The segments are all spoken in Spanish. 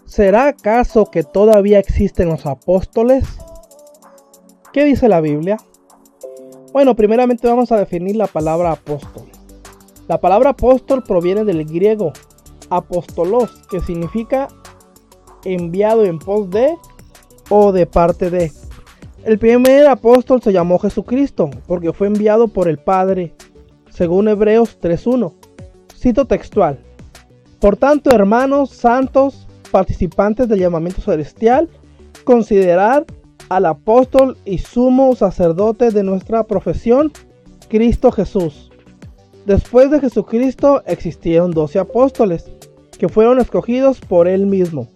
¿Será acaso que todavía existen los apóstoles? ¿Qué dice la Biblia? Bueno, primeramente vamos a definir la palabra apóstol. La palabra apóstol proviene del griego apóstolos, que significa enviado en pos de o de parte de. El primer apóstol se llamó Jesucristo porque fue enviado por el Padre, según Hebreos 3:1. Cito textual: por tanto, hermanos santos, participantes del llamamiento celestial, considerar al apóstol y sumo sacerdote de nuestra profesión, Cristo Jesús. Después de Jesucristo existieron 12 apóstoles que fueron escogidos por él mismo,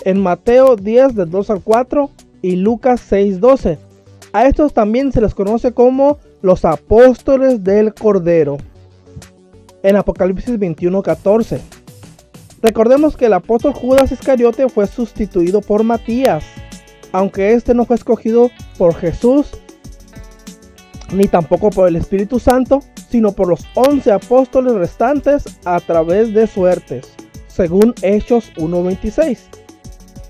en Mateo 10 del 2 al 4 y Lucas 6:12. A estos también se les conoce como los apóstoles del Cordero, en Apocalipsis 21:14. Recordemos que el apóstol Judas Iscariote fue sustituido por Matías, aunque este no fue escogido por Jesús, ni tampoco por el Espíritu Santo, sino por los 11 apóstoles restantes a través de suertes, según Hechos 1:26.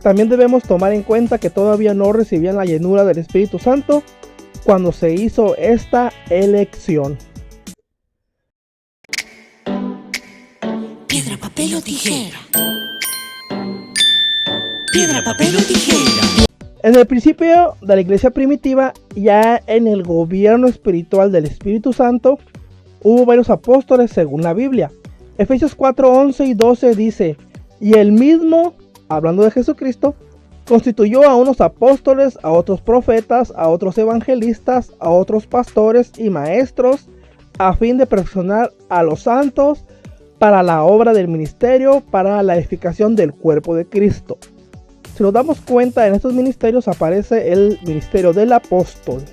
También debemos tomar en cuenta que todavía no recibían la llenura del Espíritu Santo cuando se hizo esta elección. Piedra, papel o tijera. Piedra, papel o tijera. En el principio de la iglesia primitiva, ya en el gobierno espiritual del Espíritu Santo, hubo varios apóstoles según la Biblia. Efesios 4:11 y 12 dice: y él mismo, hablando de Jesucristo, constituyó a unos apóstoles, a otros profetas, a otros evangelistas, a otros pastores y maestros, a fin de perfeccionar a los santos para la obra del ministerio, para la edificación del cuerpo de Cristo. Si nos damos cuenta, en estos ministerios aparece el ministerio del apóstol.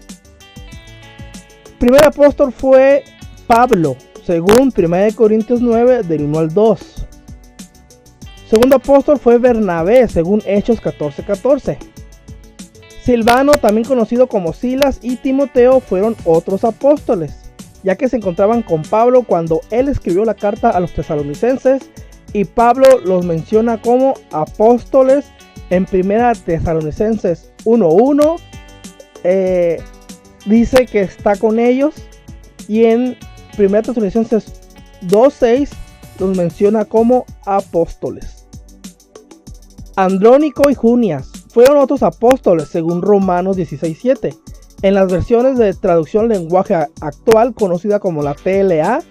El primer apóstol fue Pablo, según 1 Corintios 9 del 1 al 2. Segundo apóstol fue Bernabé, según Hechos 14:14. Silvano, también conocido como Silas, y Timoteo fueron otros apóstoles, ya que se encontraban con Pablo cuando él escribió la carta a los tesalonicenses, y Pablo los menciona como apóstoles en 1 Tesalonicenses 1:1. Dice que está con ellos, y en 1 Tesalonicenses 2:6 los menciona como apóstoles. Andrónico y Junias fueron otros apóstoles según Romanos 16:7. En las versiones de traducción lenguaje actual, conocida como la TLA,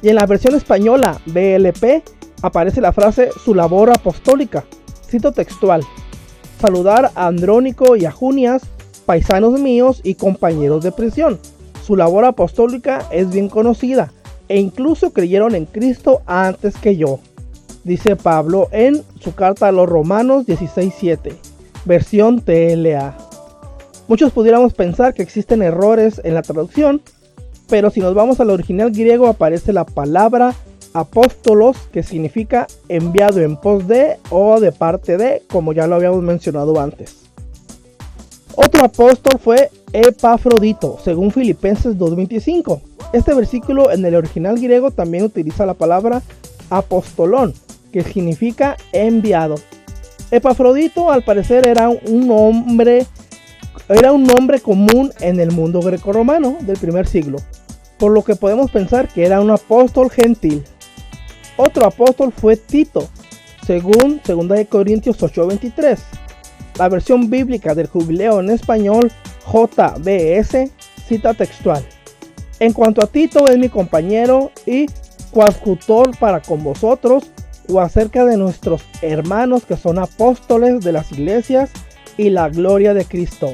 y en la versión española BLP, aparece la frase su labor apostólica. Cito textual: saludar a Andrónico y a Junias, paisanos míos y compañeros de prisión. Su labor apostólica es bien conocida, e incluso creyeron en Cristo antes que yo, dice Pablo en su carta a los Romanos 16:7, versión TLA. Muchos pudiéramos pensar que existen errores en la traducción, pero si nos vamos al original griego aparece la palabra apóstolos, que significa enviado en pos de o de parte de, como ya lo habíamos mencionado antes. Otro apóstol fue Epafrodito, según Filipenses 2:25. Este versículo en el original griego también utiliza la palabra apostolón, que significa enviado. Epafrodito al parecer era un nombre común en el mundo grecorromano del primer siglo, por lo que podemos pensar que era un apóstol gentil. Otro apóstol fue Tito, según 2 Corintios 8:23. La versión bíblica del Jubileo en español, JBS, cita textual: en cuanto a Tito, es mi compañero y coadjutor para con vosotros, o acerca de nuestros hermanos que son apóstoles de las iglesias y la gloria de Cristo.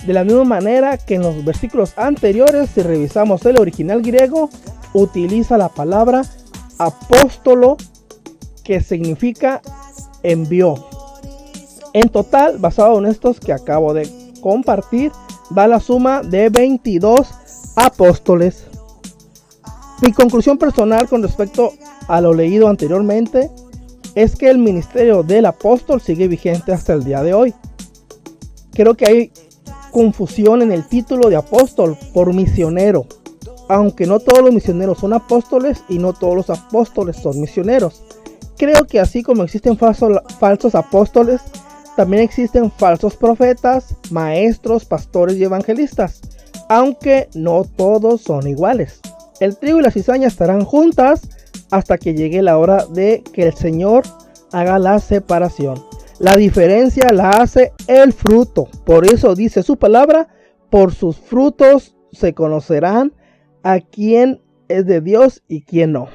De la misma manera que en los versículos anteriores, si revisamos el original griego, utiliza la palabra apóstolo, que significa envió. En total, basado en estos que acabo de compartir, da la suma de 22 apóstoles. Mi conclusión personal con respecto a lo leído anteriormente es que el ministerio del apóstol sigue vigente hasta el día de hoy. Creo que hay confusión en el título de apóstol por misionero, aunque no todos los misioneros son apóstoles y no todos los apóstoles son misioneros. Creo que así como existen falsos apóstoles, también existen falsos profetas, maestros, pastores y evangelistas, aunque no todos son iguales. El trigo y la cizaña estarán juntas hasta que llegue la hora de que el Señor haga la separación. La diferencia la hace el fruto. Por eso dice su palabra: por sus frutos se conocerán a quién es de Dios y quién no.